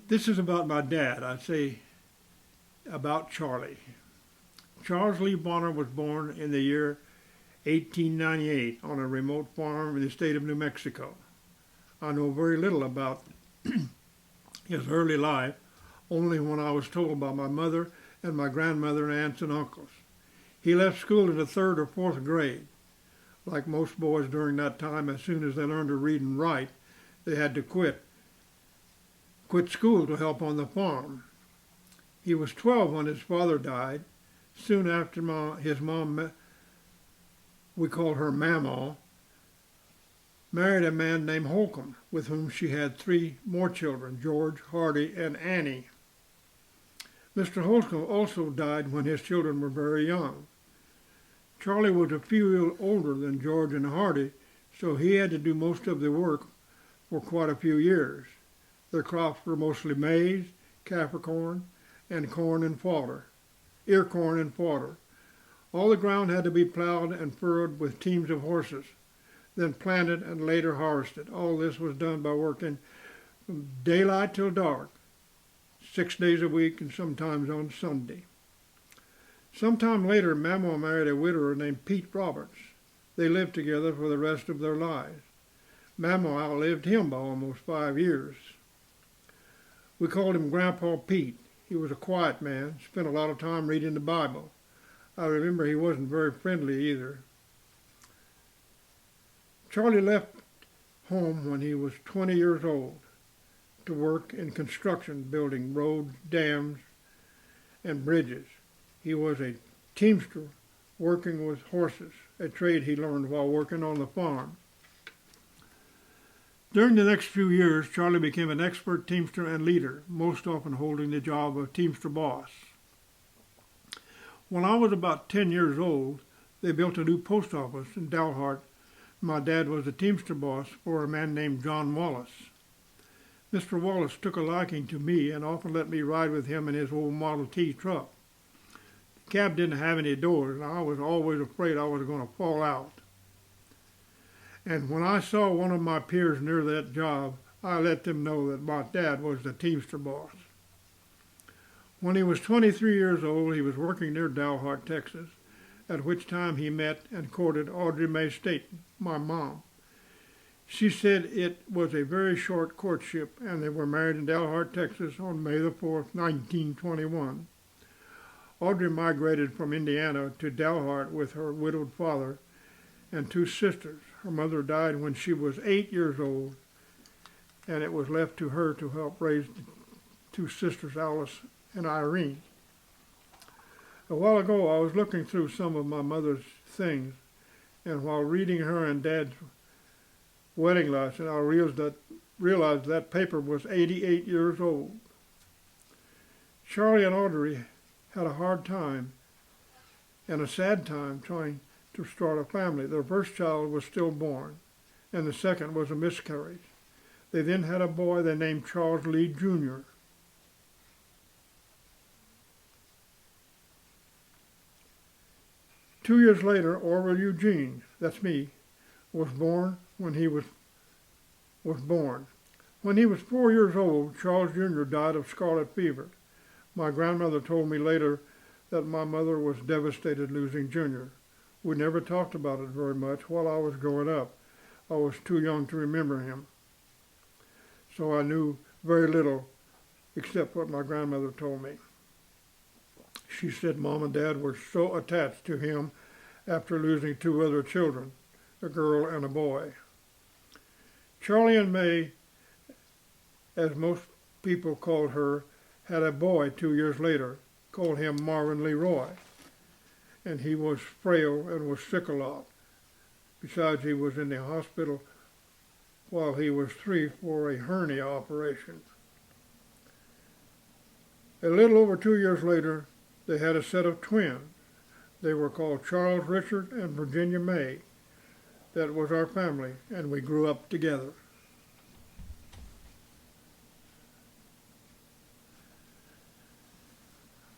This is about my dad. I'd say about Charlie. Charles Lee Bonner was born in the year 1898 on a remote farm in the state of New Mexico. I know very little about his early life, only when I was told by my mother and my grandmother and aunts and uncles. He left school in the third or fourth grade. Like most boys during that time, as soon as they learned to read and write, they had to quit school to help on the farm. He was 12 when his father died. Soon after his mom, we called her Mamaw, married a man named Holcomb, with whom she had 3 more children, George, Hardy, and Annie. Mr. Holcomb also died when his children were very young. Charlie was a few years older than George and Hardy, so he had to do most of the work for quite a few years. Their crops were mostly maize, Capricorn, and corn and fodder, ear corn and fodder. All the ground had to be plowed and furrowed with teams of horses, then planted and later harvested. All this was done by working from daylight till dark, 6 days a week and sometimes on Sunday. Sometime later, Mamaw married a widower named Pete Roberts. They lived together for the rest of their lives. Mamaw outlived him by almost 5 years. We called him Grandpa Pete. He was a quiet man, spent a lot of time reading the Bible. I remember he wasn't very friendly either. Charlie left home when he was 20 years old to work in construction, building roads, dams, and bridges. He was a teamster working with horses, a trade he learned while working on the farm. During the next few years, Charlie became an expert teamster and leader, most often holding the job of teamster boss. When I was about 10 years old, they built a new post office in Dalhart. My dad was the teamster boss for a man named John Wallace. Mr. Wallace took a liking to me and often let me ride with him in his old Model T truck. The cab didn't have any doors, and I was always afraid I was going to fall out. And when I saw one of my peers near that job, I let them know that my dad was the teamster boss. When he was 23 years old, he was working near Dalhart, Texas, at which time he met and courted Audrey Mae Staton, my mom. She said it was a very short courtship, and they were married in Dalhart, Texas on May the 4th, 1921. Audrey migrated from Indiana to Dalhart with her widowed father and 2 sisters. Her mother died when she was 8 years old, and it was left to her to help raise the 2 sisters, Alice and Irene. A while ago, I was looking through some of my mother's things, and while reading her and Dad's wedding license, I realized that paper was 88 years old. Charlie and Audrey had a hard time and a sad time trying to start a family. Their first child was stillborn, and the second was a miscarriage. They then had a boy they named Charles Lee Jr. Two years later, Orville Eugene, that's me, was born. When he was born. When he was 4 years old, Charles Jr. died of scarlet fever. My grandmother told me later that my mother was devastated losing Jr. We never talked about it very much while I was growing up. I was too young to remember him. So I knew very little except what my grandmother told me. She said Mom and Dad were so attached to him after losing 2 other children, a girl and a boy. Charlie and May, as most people called her, had a boy 2 years later, called him Marvin Leroy, and he was frail and was sick a lot. Besides, he was in the hospital while he was 3 for a hernia operation. A little over 2 years later, they had a set of twins. They were called Charles Richard and Virginia May. That was our family, and we grew up together.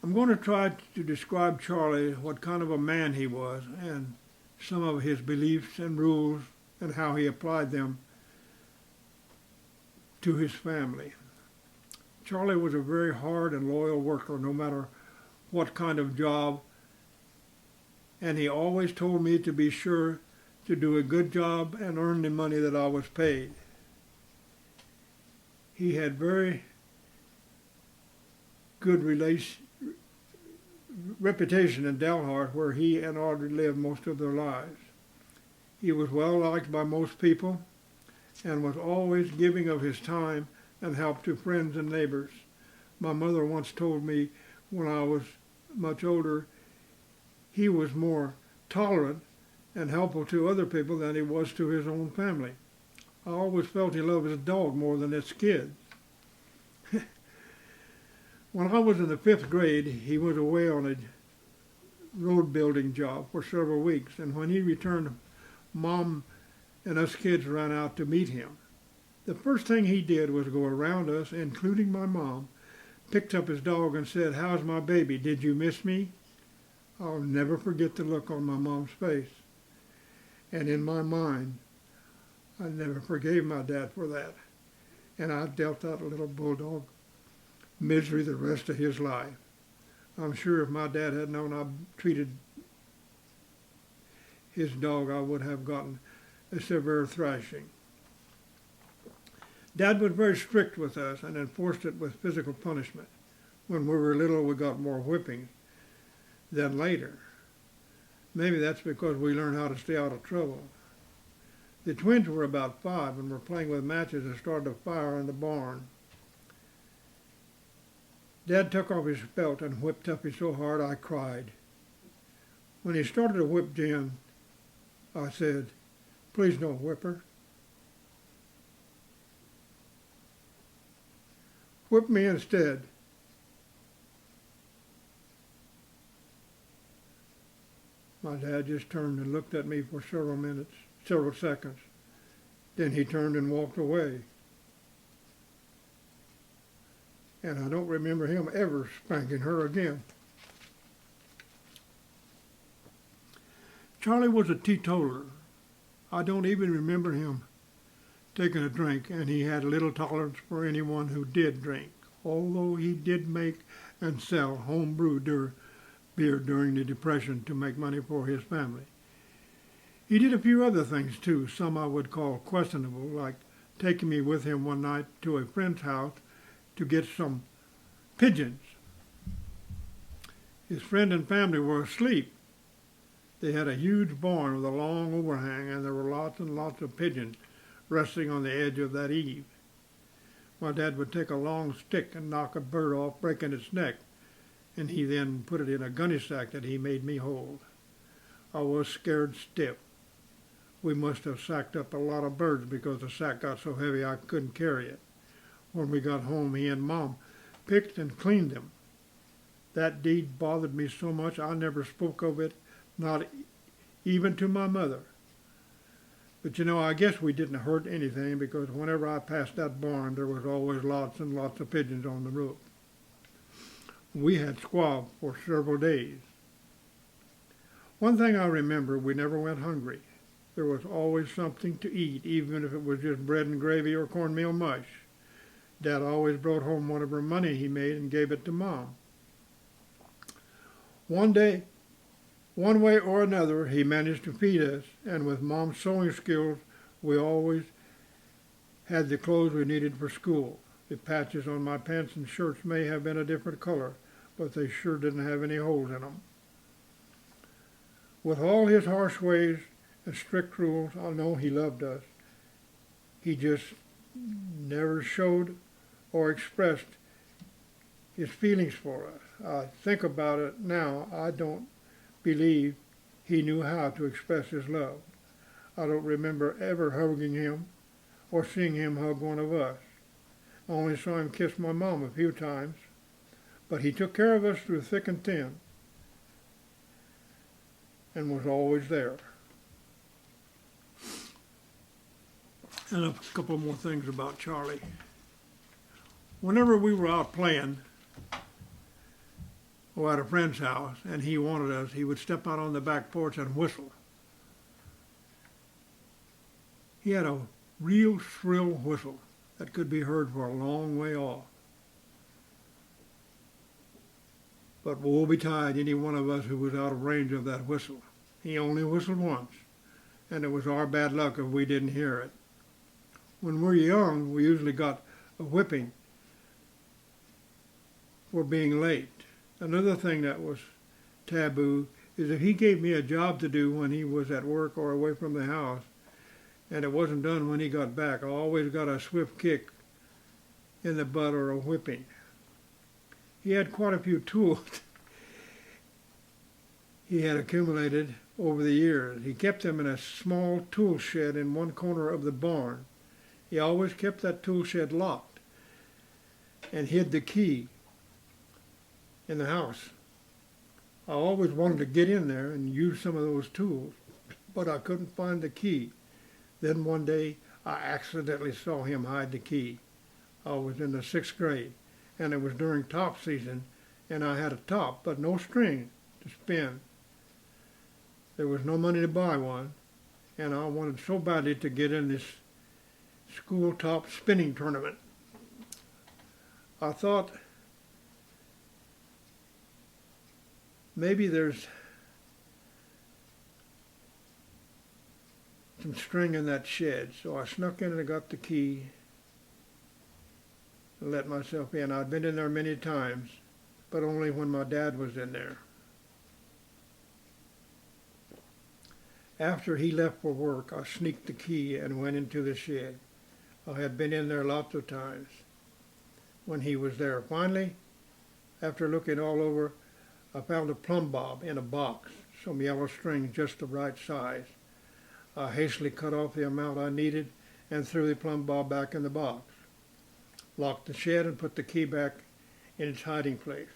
I'm going to try to describe Charlie, what kind of a man he was, and some of his beliefs and rules, and how he applied them to his family. Charlie was a very hard and loyal worker, no matter what kind of job, and he always told me to be sure to do a good job and earn the money that I was paid. He had very good reputation in Dalhart, where he and Audrey lived most of their lives. He was well liked by most people and was always giving of his time and help to friends and neighbors. My mother once told me when I was much older, he was more tolerant and helpful to other people than he was to his own family. I always felt he loved his dog more than his kids. When I was in the 5th grade, he was away on a road building job for several weeks, and when he returned, Mom and us kids ran out to meet him. The first thing he did was go around us, including my mom, picked up his dog and said, "How's my baby? Did you miss me?" I'll never forget the look on my mom's face. And in my mind, I never forgave my dad for that. And I dealt that little bulldog misery the rest of his life. I'm sure if my dad had known I treated his dog, I would have gotten a severe thrashing. Dad was very strict with us and enforced it with physical punishment. When we were little, we got more whippings than later. Maybe that's because we learned how to stay out of trouble. The twins were about 5 and were playing with matches and started a fire in the barn. Dad took off his belt and whipped Tuppy so hard I cried. When he started to whip Jen, I said, "Please don't whip her. Whip me instead." My dad just turned and looked at me for several seconds. Then he turned and walked away. And I don't remember him ever spanking her again. Charlie was a teetotaler. I don't even remember him taking a drink, and he had little tolerance for anyone who did drink, although he did make and sell home-brewed beer during the Depression to make money for his family. He did a few other things too, some I would call questionable, like taking me with him one night to a friend's house to get some pigeons. His friend and family were asleep. They had a huge barn with a long overhang, and there were lots and lots of pigeons resting on the edge of that eave. My dad would take a long stick and knock a bird off, breaking its neck, and he then put it in a gunny sack that he made me hold. I was scared stiff. We must have sacked up a lot of birds because the sack got so heavy I couldn't carry it. When we got home, he and Mom picked and cleaned them. That deed bothered me so much I never spoke of it, not even to my mother. But I guess we didn't hurt anything because whenever I passed that barn, there was always lots and lots of pigeons on the roof. We had squab for several days. One thing I remember, we never went hungry. There was always something to eat, even if it was just bread and gravy or cornmeal mush. Dad always brought home whatever money he made and gave it to Mom. One day, one way or another, he managed to feed us, and with Mom's sewing skills, we always had the clothes we needed for school. The patches on my pants and shirts may have been a different color, but they sure didn't have any holes in them. With all his harsh ways and strict rules, I know he loved us. He just never showed or expressed his feelings for us. I think about it now, I don't believe he knew how to express his love. I don't remember ever hugging him or seeing him hug one of us. I only saw him kiss my mom a few times, but he took care of us through thick and thin and was always there. And a couple more things about Charlie. Whenever we were out playing or at a friend's house and he wanted us, he would step out on the back porch and whistle. He had a real shrill whistle that could be heard for a long way off. but woe betide any one of us who was out of range of that whistle. He only whistled once, and it was our bad luck if we didn't hear it. When we're young, we usually got a whipping for being late. Another thing that was taboo is if he gave me a job to do when he was at work or away from the house, and it wasn't done when he got back, I always got a swift kick in the butt or a whipping. He had quite a few tools he had accumulated over the years. He kept them in a small tool shed in one corner of the barn. He always kept that tool shed locked and hid the key in the house. I always wanted to get in there and use some of those tools, but I couldn't find the key. Then one day I accidentally saw him hide the key. I was in the 6th grade, and it was during top season, and I had a top, but no string to spin. There was no money to buy one, and I wanted so badly to get in this school top spinning tournament. I thought maybe there's some string in that shed, so I snuck in and I got the key and let myself in. I'd been in there many times, but only when my dad was in there. After he left for work, I sneaked the key and went into the shed. I had been in there lots of times when he was there. Finally, after looking all over, I found a plumb bob in a box, some yellow string just the right size. I hastily cut off the amount I needed and threw the plumb bob back in the box, locked the shed and put the key back in its hiding place.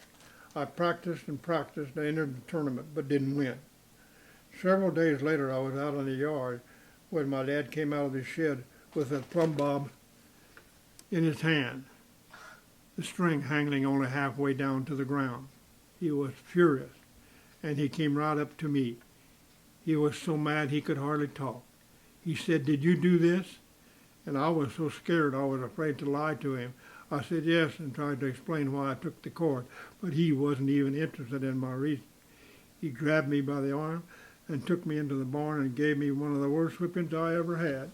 I practiced and practiced and entered the tournament, but didn't win. Several days later, I was out in the yard when my dad came out of the shed with a plumb bob in his hand, the string hanging only halfway down to the ground. He was furious, and he came right up to me. He was so mad he could hardly talk. He said, "Did you do this?" And I was so scared I was afraid to lie to him. I said yes and tried to explain why I took the cord, but he wasn't even interested in my reason. He grabbed me by the arm and took me into the barn and gave me one of the worst whippings I ever had.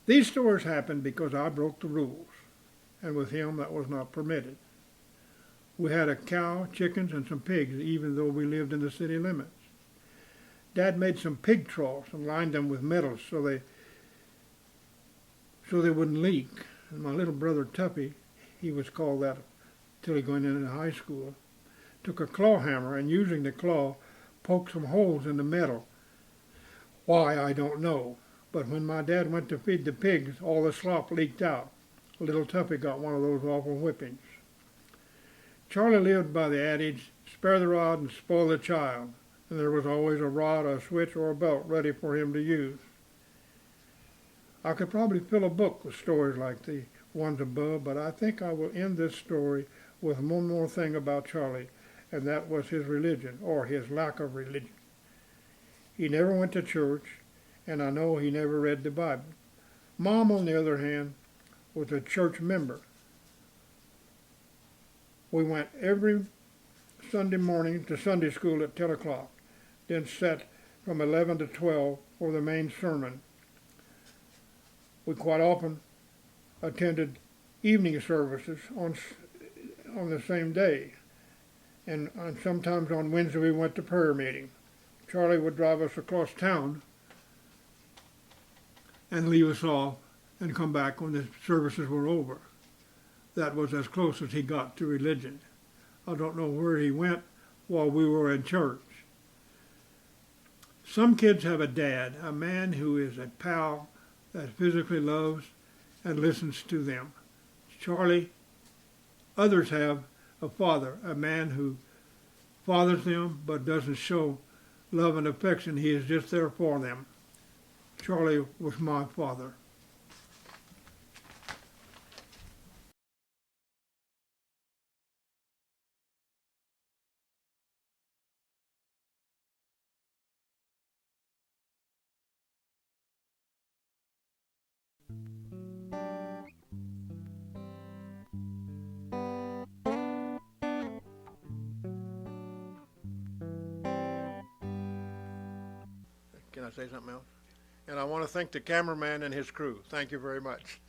These stories happened because I broke the rules, and with him that was not permitted. We had a cow, chickens, and some pigs, even though we lived in the city limits. Dad made some pig troughs and lined them with metals so they wouldn't leak. And my little brother Tuffy, he was called that till he went into high school, took a claw hammer and using the claw poked some holes in the metal. Why, I don't know. But when my dad went to feed the pigs, all the slop leaked out. Little Tuffy got one of those awful whippings. Charlie lived by the adage, spare the rod and spoil the child, and there was always a rod, a switch, or a belt ready for him to use. I could probably fill a book with stories like the ones above, but I think I will end this story with one more thing about Charlie, and that was his religion, or his lack of religion. He never went to church, and I know he never read the Bible. Mom, on the other hand, was a church member. We went every Sunday morning to Sunday school at 10 o'clock, then sat from 11 to 12 for the main sermon. We quite often attended evening services on the same day, and sometimes on Wednesday we went to prayer meeting. Charlie would drive us across town and leave us off and come back when the services were over. That was as close as he got to religion. I don't know where he went while we were in church. Some kids have a dad, a man who is a pal that physically loves and listens to them. Charlie, others have a father, a man who fathers them but doesn't show love and affection. He is just there for them. Charlie was my father. Can I say something else? And I want to thank the cameraman and his crew. Thank you very much.